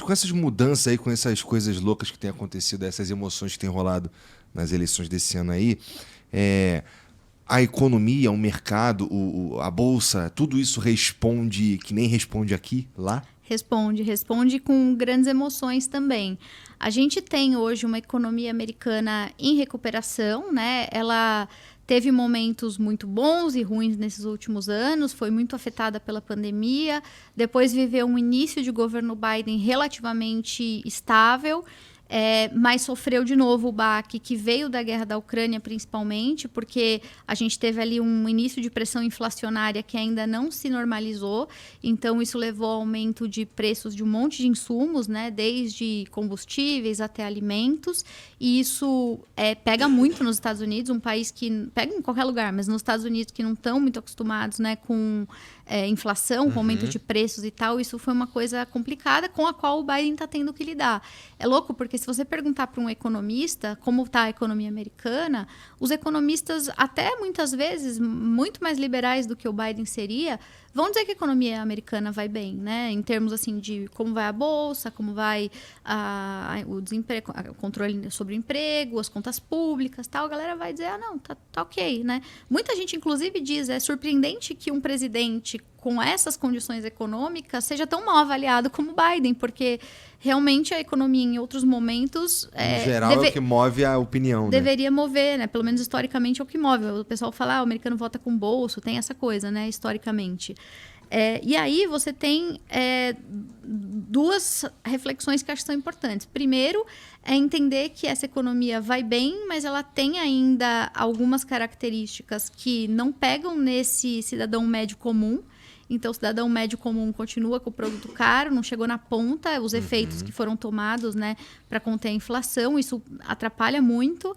com essas mudanças aí, com essas coisas loucas que têm acontecido, essas emoções que têm rolado nas eleições desse ano aí, a economia, o mercado, a bolsa, tudo isso responde que nem responde aqui, lá? Responde com grandes emoções também. A gente tem hoje uma economia americana em recuperação, né? Ela teve momentos muito bons e ruins nesses últimos anos, foi muito afetada pela pandemia, depois viveu um início de governo Biden relativamente estável, mas sofreu de novo o baque que veio da guerra da Ucrânia, principalmente, porque a gente teve ali um início de pressão inflacionária que ainda não se normalizou, então isso levou ao aumento de preços de um monte de insumos, né, desde combustíveis até alimentos, e isso pega muito nos Estados Unidos, um país que pega em qualquer lugar, mas nos Estados Unidos que não estão muito acostumados, né, com inflação, com aumento de preços e tal, isso foi uma coisa complicada com a qual o Biden está tendo que lidar. É louco porque se você perguntar para um economista como está a economia americana, os economistas, até muitas vezes, muito mais liberais do que o Biden seria, vão dizer que a economia americana vai bem, né? Em termos assim de como vai a bolsa, como vai o desemprego, o controle sobre o emprego, as contas públicas, tal. A galera vai dizer, não, tá ok, né? Muita gente, inclusive, diz, é surpreendente que um presidente com essas condições econômicas seja tão mal avaliado como o Biden, porque realmente a economia em outros momentos... Em geral é o que move a opinião, deveria mover, né? Pelo menos historicamente é o que move. O pessoal fala, o americano vota com bolso, tem essa coisa, né? Historicamente. E aí você tem duas reflexões que acho que são importantes. Primeiro, é entender que essa economia vai bem, mas ela tem ainda algumas características que não pegam nesse cidadão médio comum. Então, o cidadão médio comum continua com o produto caro, não chegou na ponta, os efeitos que foram tomados, né, para conter a inflação, isso atrapalha muito.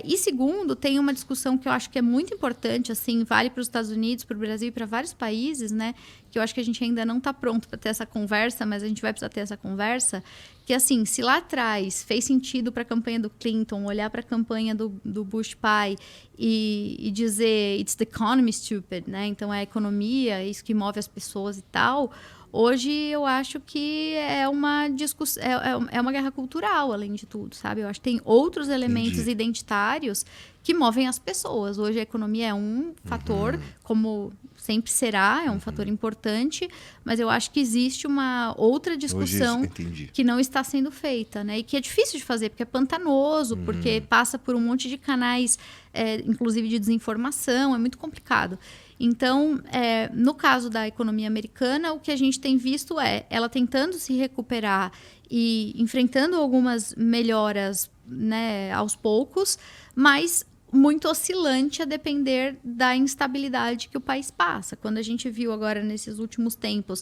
E segundo, tem uma discussão que eu acho que é muito importante, assim, vale para os Estados Unidos, para o Brasil e para vários países, né, que eu acho que a gente ainda não está pronto para ter essa conversa, mas a gente vai precisar ter essa conversa, que assim, se lá atrás fez sentido para a campanha do Clinton olhar para a campanha do Bush pai e dizer it's the economy stupid, né? Então é a economia, é isso que move as pessoas e tal. Hoje eu acho que é uma discussão, é uma guerra cultural, além de tudo, sabe? Eu acho que tem outros elementos identitários que movem as pessoas. Hoje a economia é um fator, como sempre será, é um fator importante, mas eu acho que existe uma outra discussão que não está sendo feita, né? E que é difícil de fazer, porque é pantanoso, porque passa por um monte de canais, inclusive de desinformação, é muito complicado. Então, no caso da economia americana, o que a gente tem visto é ela tentando se recuperar e enfrentando algumas melhoras, né, aos poucos, mas muito oscilante a depender da instabilidade que o país passa. Quando a gente viu agora nesses últimos tempos,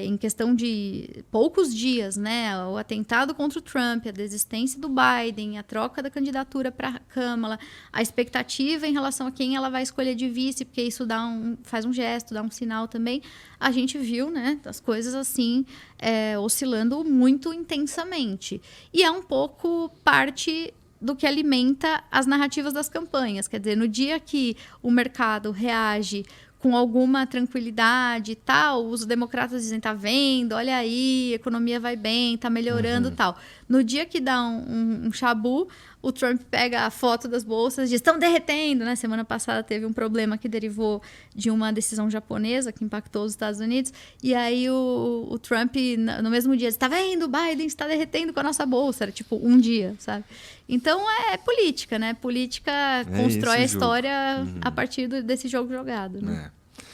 em questão de poucos dias, né, o atentado contra o Trump, a desistência do Biden, a troca da candidatura para a Câmara, a expectativa em relação a quem ela vai escolher de vice, porque isso faz um gesto, dá um sinal também, a gente viu, né, as coisas assim oscilando muito intensamente. E é um pouco parte do que alimenta as narrativas das campanhas. Quer dizer, no dia que o mercado reage com alguma tranquilidade e tal, os democratas dizem, tá vendo, olha aí, a economia vai bem, tá melhorando e tal. No dia que dá um chabu, o Trump pega a foto das bolsas e diz, estão derretendo, né? Semana passada teve um problema que derivou de uma decisão japonesa que impactou os Estados Unidos, e aí o Trump, no mesmo dia, diz, tá vendo, o Biden está derretendo com a nossa bolsa. Era tipo um dia, sabe? Então é política, né? Política constrói a história a partir desse jogo jogado, né?